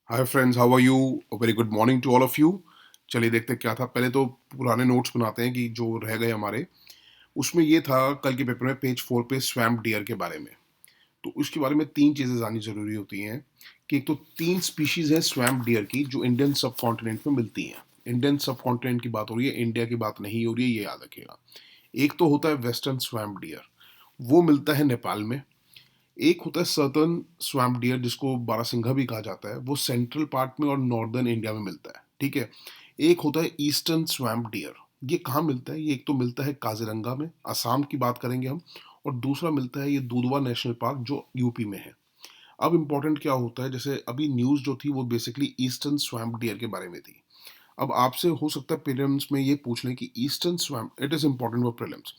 Hi friends, how are you? Very good morning to all of you. चलिए देखते हैं क्या था। पहले तो पुराने नोट्स बनाते हैं कि जो रह गए हमारे। उसमें ये था कल के पेपर में पेज 4 पे स्वैम्प डियर के बारे में। तो उसके बारे में तीन चीज़ें जाननी ज़रूरी होती हैं कि एक तो तीन स्पीशीज़ हैं स्वैम्प डियर की जो इंडियन सब कॉन्टिनेंट में मिलती हैं। इंडियन सब कॉन्टिनेंट की बात हो रही है, इंडिया की बात नहीं हो रही है, ये याद रखिएगा। एक तो होता है वेस्टर्न स्वैम्प डियर, वो मिलता है नेपाल में। एक होता है सर्टन स्वैम्प डियर जिसको बारहसिंघा भी कहा जाता है, वो सेंट्रल पार्ट में और नॉर्दर्न इंडिया में मिलता है, ठीक है। एक होता है ईस्टर्न स्वैम्प डियर, ये कहाँ मिलता है? ये एक तो मिलता है काजीरंगा में, असम की बात करेंगे हम। और दूसरा मिलता है ये दुधवा नेशनल पार्क जो यूपी में है। अब इम्पोर्टेंट क्या होता है, जैसे अभी न्यूज़ जो थी वो बेसिकली ईस्टर्न स्वैम्प डियर के बारे में थी। अब आपसे हो सकता है प्रीलिम्स में ये पूछ लें कि eastern swamp, it is important for prelims.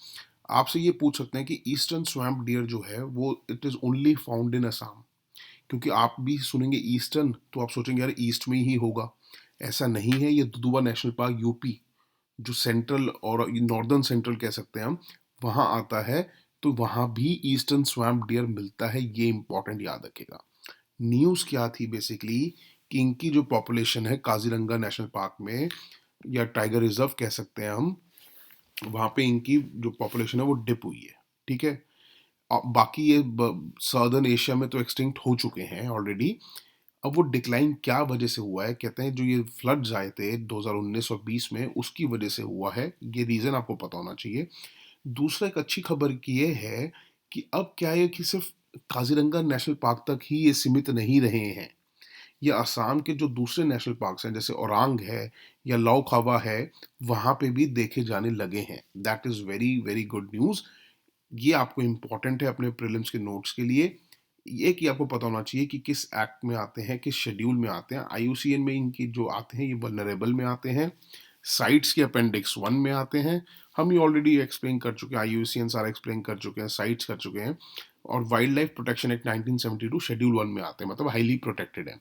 आपसे ये पूछ सकते हैं कि ईस्टर्न स्वैम्प डियर जो है वो it is only found in Assam. क्योंकि आप भी सुनेंगे ईस्टर्न तो आप सोचेंगे यार ईस्ट में ही होगा। ऐसा नहीं है, ये दुधवा नेशनल पार्क यूपी जो सेंट्रल और नॉर्दर्न सेंट्रल कह सकते हैं हम, वहाँ आता है। तो वहाँ भी ईस्टर्न स्वैम्प डियर मिलता है, ये इंपॉर्टेंट याद रखेगा। न्यूज़ क्या थी बेसिकली कि इनकी जो पॉपुलेशन है काजीरंगा नेशनल पार्क में, या टाइगर रिजर्व कह सकते हैं हम, वहाँ पे इनकी जो पॉपुलेशन है वो डिप हुई है, ठीक है। बाकी ये सदर्न एशिया में तो एक्सटिंक्ट हो चुके हैं ऑलरेडी। अब वो डिक्लाइन क्या वजह से हुआ है, कहते हैं जो ये फ्लड्स आए थे 2019 और 20 में उसकी वजह से हुआ है, ये रीज़न आपको पता होना चाहिए। दूसरा एक अच्छी खबर की ये है कि अब क्या है कि सिर्फ काजीरंगा नेशनल पार्क तक ही ये सीमित नहीं रहे हैं। ये असम के जो दूसरे नेशनल पार्क्स हैं जैसे ओरांग है या लाओ खावा है, वहाँ पे भी देखे जाने लगे हैं। That is very very good news. ये आपको इम्पोर्टेंट है अपने प्रीलिम्स के नोट्स के लिए। ये कि आपको पता होना चाहिए कि किस एक्ट में आते हैं, किस शेड्यूल में आते हैं। आईयूसीएन में इनकी जो आते हैं ये वल्नरेबल में आते हैं, साइट्स के अपेंडिक्स 1 में आते हैं। हम ये ऑलरेडी एक्सप्लेन कर चुके हैं, आईयूसीएन सारा एक्सप्लेन कर चुके हैं, साइट्स कर चुके हैं। और wild life protection act 1972 schedule 1 में आते हैं, मतलब हाईली प्रोटेक्टेड है।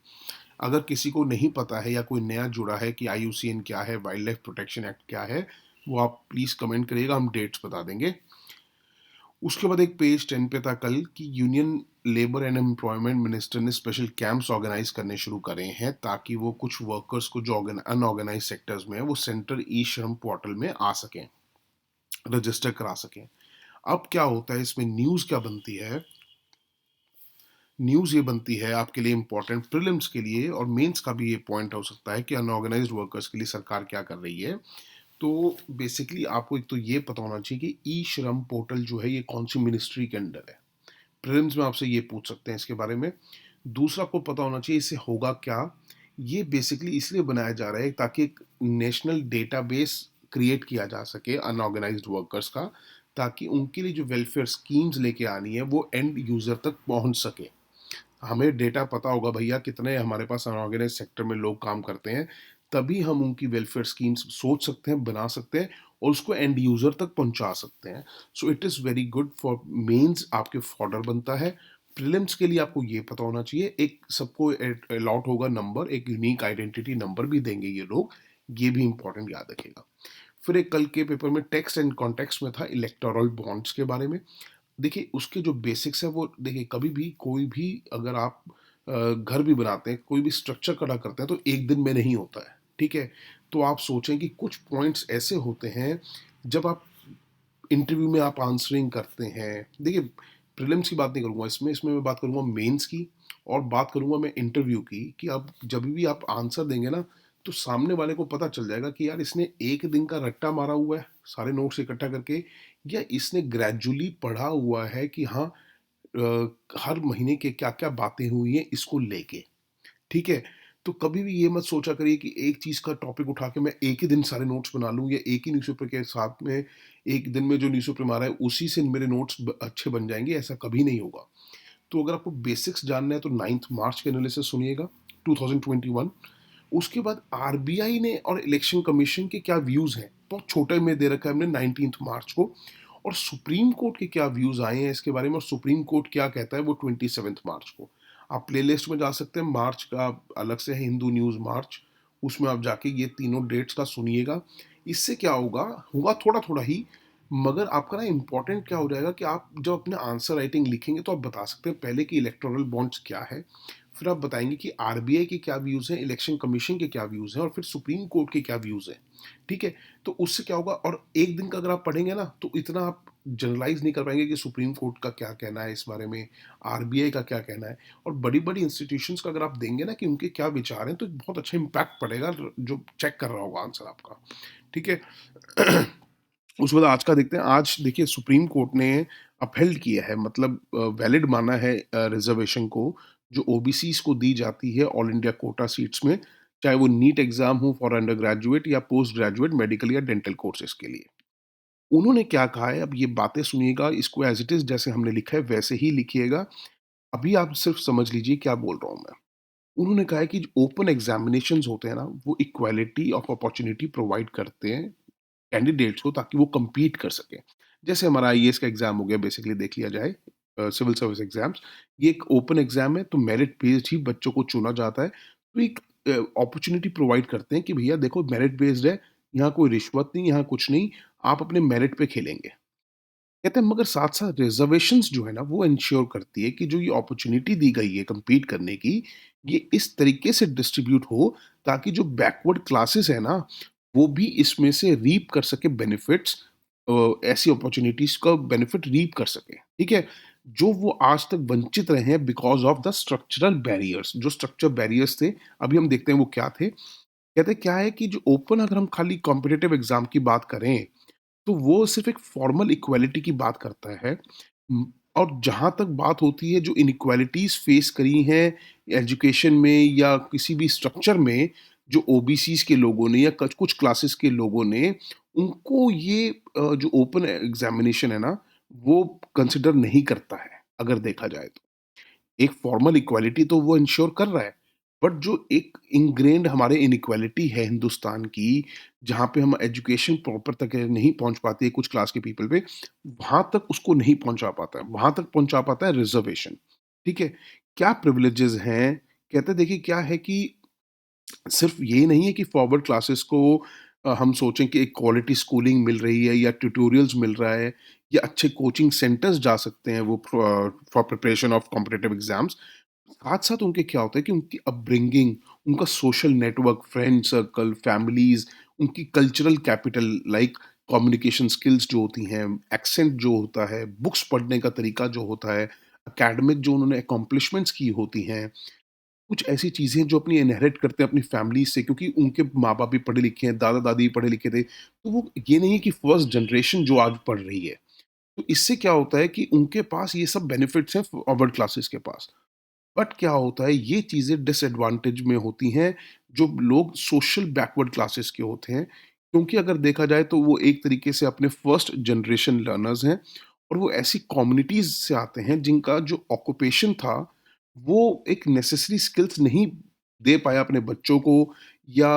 अगर किसी को नहीं पता है या कोई नया जुड़ा है कि आईयूसीएन क्या है, वाइल्ड लाइफ प्रोटेक्शन एक्ट क्या है, वो आप प्लीज़ कमेंट करिएगा, हम डेट्स बता देंगे। उसके बाद एक पेज 10 पे था कल कि union labour and employment minister ने स्पेशल कैंप्स ऑर्गेनाइज करने शुरू करे हैं ताकि वो कुछ वर्कर्स को जो अनऑर्गेनाइज सेक्टर्स में है वो सेंट्रल ई श्रम पोर्टल में आ सकें, रजिस्टर करा सकें। अब क्या होता है इसमें, न्यूज़ क्या बनती है? न्यूज़ ये बनती है आपके लिए इंपॉर्टेंट प्रीलिम्स के लिए, और मेंस का भी ये पॉइंट हो सकता है कि अनऑर्गेनाइज्ड वर्कर्स के लिए सरकार क्या कर रही है। तो बेसिकली आपको एक तो ये पता होना चाहिए कि ई श्रम पोर्टल जो है ये कौन सी मिनिस्ट्री के अंडर है। प्रीलिम्स में आपसे ये पूछ सकते हैं इसके बारे में। दूसरा आपको पता होना चाहिए इससे होगा क्या। ये बेसिकली इसलिए बनाया जा रहा है ताकि एक नेशनल डेटाबेस क्रिएट किया जा सके अनऑर्गेनाइज्ड वर्कर्स का, ताकि उनके लिए जो वेलफेयर स्कीम्स लेके आनी है वो एंड यूज़र तक पहुंच सके। हमें डेटा पता होगा भैया कितने हमारे पास अनऑर्गेनाइज सेक्टर में लोग काम करते हैं, तभी हम उनकी वेलफेयर स्कीम्स सोच सकते हैं, बना सकते हैं और उसको एंड यूज़र तक पहुंचा सकते हैं। So it is very good for mains, आपके फॉर्डर बनता है। प्रीलिम्स के लिए आपको ये पता होना चाहिए, एक सबको अलॉट होगा नंबर, एक यूनिक आइडेंटिटी नंबर भी देंगे ये लोग, ये भी इंपॉर्टेंट याद रखेगा। फिर एक कल के पेपर में टेक्स्ट एंड कॉन्टेक्स्ट में था इलेक्टोरल बॉन्ड्स के बारे में। देखिए उसके जो बेसिक्स है वो देखिए, कभी भी कोई भी अगर आप घर भी बनाते हैं, कोई भी स्ट्रक्चर खड़ा करते हैं तो एक दिन में नहीं होता है, ठीक है। तो आप सोचें कि कुछ पॉइंट्स ऐसे होते हैं जब आप इंटरव्यू में आप आंसरिंग करते हैं। देखिए प्रीलिम्स की बात नहीं करूँगा इसमें, इसमें मैं बात करूँगा मेंस की, और बात करूँगा मैं इंटरव्यू की, कि अब जब भी आप आंसर देंगे ना तो सामने वाले को पता चल जाएगा कि यार इसने एक दिन का रट्टा मारा हुआ है सारे नोट्स इकट्ठा करके, या इसने ग्रेजुअली पढ़ा हुआ है कि हाँ हर महीने के क्या क्या बातें हुई हैं इसको लेके, ठीक है। तो कभी भी ये मत सोचा करिए कि एक चीज़ का टॉपिक उठा के मैं एक ही दिन सारे नोट्स बना लूँ, या एक ही न्यूज़पेपर के साथ में एक दिन में जो न्यूज़पेपर मारा है उसी से मेरे नोट्स अच्छे बन जाएंगे, ऐसा कभी नहीं होगा। तो अगर आपको बेसिक्स जानना है तो 9th मार्च के एनालिसिस सुनिएगा 2021। उसके बाद आरबीआई ने और इलेक्शन कमीशन के क्या व्यूज़ हैं, बहुत छोटे में दे रखा है हमने 19th मार्च को। और सुप्रीम कोर्ट के क्या व्यूज़ आए हैं इसके बारे में, और सुप्रीम कोर्ट क्या कहता है वो 27th मार्च को। आप प्लेलिस्ट में जा सकते हैं, मार्च का अलग से है हिंदू न्यूज़ मार्च, उसमें आप जाके ये तीनों डेट्स का सुनिएगा। इससे क्या होगा, होगा थोड़ा थोड़ा ही, मगर आपका ना इम्पोर्टेंट क्या हो जाएगा कि आप जब अपना आंसर राइटिंग लिखेंगे तो आप बता सकते हैं पहले कि इलेक्टोरल बॉन्ड्स क्या है, फिर आप बताएँगे कि आरबीआई के क्या व्यूज़ हैं, इलेक्शन कमीशन के क्या व्यूज़ हैं और फिर सुप्रीम कोर्ट के क्या व्यूज़ हैं, ठीक है? तो उससे क्या होगा और एक दिन का अगर आप पढ़ेंगे ना, तो इतना आप जनरलाइज़ नहीं कर पाएँगे कि सुप्रीम कोर्ट का क्या कहना है इस बारे में, आरबीआई का क्या कहना है और बड़ी-बड़ी इंस्टीट्यूशंस का अगर आप देंगे ना कि उनके क्या विचार हैं, तो बहुत अच्छा इम्पैक्ट पड़ेगा जो चेक कर रहा होगा आंसर आपका, ठीक है? उसके बाद आज का देखते हैं। आज देखिए सुप्रीम कोर्ट ने अपहेल्ड किया है मतलब वैलिड माना है रिजर्वेशन को जो ओबीसीज को दी जाती है ऑल इंडिया कोटा सीट्स में, चाहे वो नीट एग्जाम हो फॉर अंडर ग्रेजुएट या पोस्ट ग्रेजुएट मेडिकल या डेंटल कोर्सेज के लिए। उन्होंने क्या कहा है, अब ये बातें सुनिएगा, इसको एज इट इज जैसे हमने लिखा है वैसे ही लिखिएगा। अभी आप सिर्फ समझ लीजिए क्या बोल रहा हूँ मैं। उन्होंने कहा है कि जो ओपन एग्जामिनेशंस होते हैं ना, वो इक्वालिटी ऑफ अपॉर्चुनिटी प्रोवाइड करते हैं कैंडिडेट्स को ताकि वो compete कर सकें। जैसे हमारा आईएएस का एग्ज़ाम हो गया बेसिकली देख लिया जाए सिविल सर्विस एग्ज़ाम्स, ये एक ओपन एग्ज़ाम है तो मेरिट बेस्ड ही बच्चों को चुना जाता है। तो एक अपॉर्च्युनिटी प्रोवाइड करते हैं कि भैया देखो मेरिट बेस्ड है, यहाँ कोई रिश्वत नहीं, यहाँ कुछ नहीं, आप अपने मेरिट पे खेलेंगे। कहते हैं मगर साथ-साथ रिज़र्वेशंस जो है ना वो एन्श्योर करती है कि जो ये अपॉर्च्युनिटी दी गई है कम्पीट करने की, ये इस तरीके से डिस्ट्रीब्यूट हो ताकि जो बैकवर्ड क्लासेस है ना, वो भी इसमें से रीप कर सके बेनिफिट्स ऐसी अपॉर्च्युनिटीज़ का बेनिफिट रीप कर सकें, ठीक है? जो वो आज तक वंचित रहे हैं because of the structural barriers, जो स्ट्रक्चर बैरियर्स थे, अभी हम देखते हैं वो क्या थे। कहते हैं क्या है कि जो ओपन अगर हम खाली कॉम्पिटिटिव एग्ज़ाम की बात करें तो वो सिर्फ़ एक फॉर्मल इक्वालिटी की बात करता है। और जहाँ तक बात होती है जो इनइक्वालिटीज़ फ़ेस करी हैं एजुकेशन में या किसी भी स्ट्रक्चर में, जो ओबीसीज़ के लोगों ने या कछ कुछ क्लासेस के लोगों ने, उनको ये जो ओपन एग्ज़ामिनेशन है ना, वो कंसिडर नहीं करता है, अगर देखा जाए तो। एक फॉर्मल इक्वालिटी तो वो इंश्योर कर रहा है, बट जो एक इंग्रेन्ड हमारे इनइक्वालिटी है हिंदुस्तान की, जहाँ पे हम एजुकेशन प्रॉपर तक नहीं पहुँच पाती है कुछ क्लास के पीपल पे, वहाँ तक उसको नहीं पहुँचा पाता है, वहाँ तक पहुँचा पाता है रिज़र्वेशन, ठीक है? क्या प्रिविलेजेज़ हैं? कहते हैं देखिए क्या है कि सिर्फ ये नहीं है कि फॉरवर्ड क्लासेस को हम सोचें कि एक क्वालिटी स्कूलिंग मिल रही है या ट्यूटोरियल्स मिल रहा है या अच्छे कोचिंग सेंटर्स जा सकते हैं वो for preparation of competitive exams. साथ-साथ उनके क्या होता है कि उनकी अपब्रिंगिंग, उनका social network, friend circle, families, उनकी cultural capital like communication skills जो होती हैं, एक्सेंट जो होता है, बुक्स पढ़ने का तरीका जो होता है, एकेडमिक जो उन्होंने अकॉम्प्लिशमेंट्स की होती हैं, कुछ ऐसी चीज़ें जो अपनी इनहेरिट करते हैं अपनी फैमिली से क्योंकि उनके माँ-बाप भी पढ़े लिखे हैं, दादा-दादी भी पढ़े लिखे थे। तो वो ये नहीं है कि फर्स्ट जनरेशन जो आज पढ़ रही है। तो इससे क्या होता है कि उनके पास ये सब बेनिफिट्स हैं फॉरवर्ड क्लासेस के पास। बट क्या होता है ये चीज़ें डिसएडवांटेज में होती हैं जो लोग सोशल बैकवर्ड क्लासेस के होते हैं। क्योंकि अगर देखा जाए तो वो एक तरीके से अपने फर्स्ट जनरेशन लर्नर्स हैं और वो ऐसी कम्युनिटीज़ से आते हैं जिनका जो ऑक्यूपेशन था, वो एक नेसेसरी स्किल्स नहीं दे पाया अपने बच्चों को या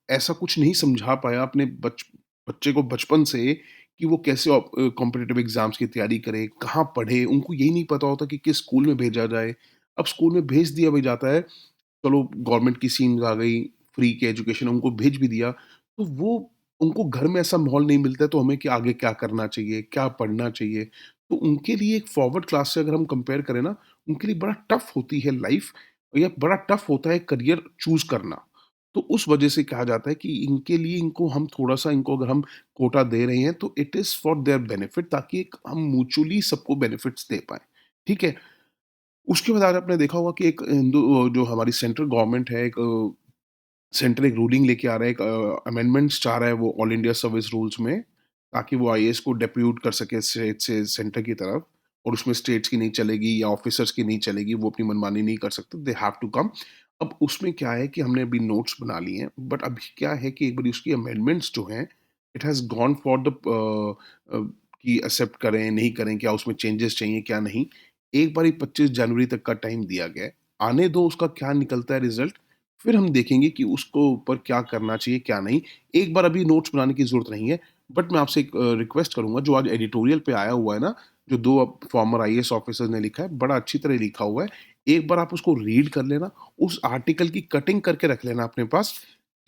ऐसा कुछ नहीं समझा पाया अपने बच्चे को बचपन से कि वो कैसे कॉम्पिटिटिव एग्ज़ाम्स की तैयारी करे, कहाँ पढ़े, उनको यही नहीं पता होता कि किस स्कूल में भेजा जाए। अब स्कूल में भेज दिया भी जाता है, चलो गवर्नमेंट की स्कीम्स आ गई, फ्री की एजुकेशन उनको भेज भी दिया, तो वो उनको घर में ऐसा माहौल नहीं मिलता है तो हमें क्या आगे क्या करना चाहिए, क्या पढ़ना चाहिए? तो उनके लिए एक फॉरवर्ड क्लास से अगर हम कंपेयर करें ना, उनके लिए बड़ा टफ होती है लाइफ या बड़ा टफ होता है करियर चूज़ करना। तो उस वजह से कहा जाता है कि इनके लिए इनको हम थोड़ा-सा इनको अगर हम कोटा दे रहे हैं तो it is for their benefit ताकि एक हम म्यूचुअली सबको बेनिफिट्स दे पाएँ, ठीक है? उसके बाद आज आपने देखा होगा कि एक जो हमारी सेंट्रल गवर्नमेंट है, एक सेंटर एक रूलिंग लेके आ रहा है, एक अमेंडमेंट्स चाह रहा है वो ऑल इंडिया सर्विस रूल्स में, ताकि वो आईएएस को डेप्यूट कर सके स्टेट से सेंटर की तरफ और उसमें स्टेट्स की नहीं चलेगी या ऑफिसर्स की नहीं चलेगी, वो अपनी मनमानी नहीं कर सकते, दे हैव टू कम। अब उसमें क्या है कि हमने अभी नोट्स बना लिए हैं, बट अभी क्या है कि एक बारी उसकी अमेंडमेंट्स जो हैं, it has gone for the कि एक्सेप्ट करें, नहीं करें, क्या उसमें चेंजेस चाहिए, क्या नहीं। एक बारी 25 जनवरी तक का टाइम दिया गया है, आने दो उसका क्या निकलता है रिज़ल्ट, फिर हम देखेंगे कि उसको ऊपर क्या करना चाहिए, क्या नहीं। एक बार अभी नोट्स बनाने की ज़रूरत नहीं है, बट मैं आपसे एक रिक्वेस्ट करूँगा जो आज एडिटोरियल पे आया हुआ है ना, जो 2 फॉर्मर आईएएस ऑफिसर्स ने लिखा है, बड़ा अच्छी तरह लिखा हुआ है। एक बार आप उसको रीड कर लेना, उस आर्टिकल की कटिंग करके रख लेना अपने पास।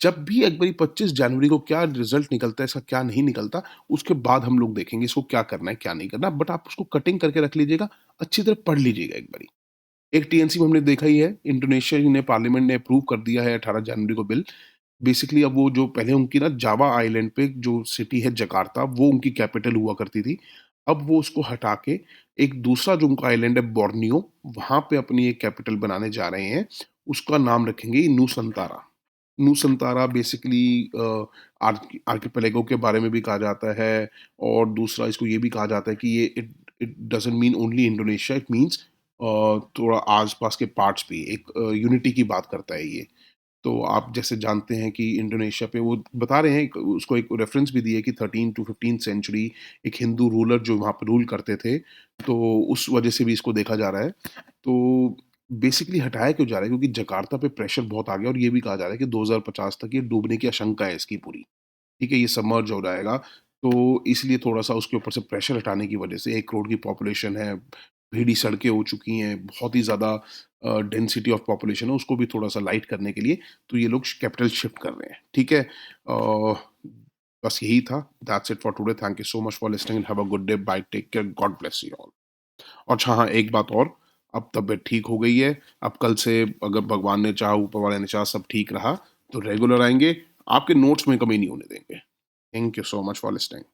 जब भी एक बारी 25 जनवरी को क्या रिज़ल्ट निकलता है, इसका क्या नहीं निकलता, उसके बाद हम लोग देखेंगे इसको क्या करना है, क्या नहीं करना। बट आप उसको कटिंग करके रख लीजिएगा, अच्छी तरह पढ़ लीजिएगा एक बारी। एक टीएनसी में हमने देखा ही है, इंडोनेशिया ने पार्लियामेंट ने अप्रूव कर दिया है 18 जनवरी को बिल। बेसिकली अब वो जो पहले उनकी ना जावा आइलैंड पे जो सिटी है जकार्ता, वो उनकी कैपिटल हुआ करती थी। अब वो उसको हटा के एक दूसरा जो उनका आइलैंड है बोर्नियो, वहाँ पे अपनी एक कैपिटल बनाने जा रहे हैं। उसका नाम रखेंगे नूसंतारा। नूसंतारा बेसिकली आर्किपेलागो के बारे में भी कहा जाता है और दूसरा इसको ये भी कहा जाता है कि ये it it doesn't mean only Indonesia, it means थोड़ा आस-पास के पार्ट्स भी एक यूनिटी की बात करता है ये। तो आप जैसे जानते हैं कि इंडोनेशिया पे वो बता रहे हैं उसको एक रेफ़रेंस भी दी है कि 13 टू 15th सेंचुरी एक हिंदू रूलर जो वहाँ पे रूल करते थे, तो उस वजह से भी इसको देखा जा रहा है। तो बेसिकली हटाया क्यों जा रहा है? क्योंकि जकार्ता पे प्रेशर बहुत आ गया और ये भी कहा जा रहा है कि 2050 तक ये डूबने की आशंका है इसकी पूरी। ठीक है? ये सबमर्ज हो जाएगा, तो इसलिए थोड़ा-सा उसके ऊपर से प्रेशर हटाने की वजह से 1 करोड़ की पॉपुलेशन है, भीड़ी सड़कें हो चुकी हैं, बहुत ही ज़्यादा डेंसिटी ऑफ पॉपुलेशन है, उसको भी थोड़ा-सा लाइट करने के लिए, तो ये लोग कैपिटल शिफ्ट कर रहे हैं, ठीक है? बस यही था। That's it for today. Thank you so much for listening and have a good day. Bye, take care, God bless you all. अच्छा हाँ, एक बात और, अब तबीयत ठीक हो गई है, अब कल से अगर भगवान ने चाहा, ऊपर वाले ने चाहा, सब ठीक रहा, तो रेगुलर आएँगे, आपके नोट्स में कमी नहीं होने देंगे। Thank you so much for listening.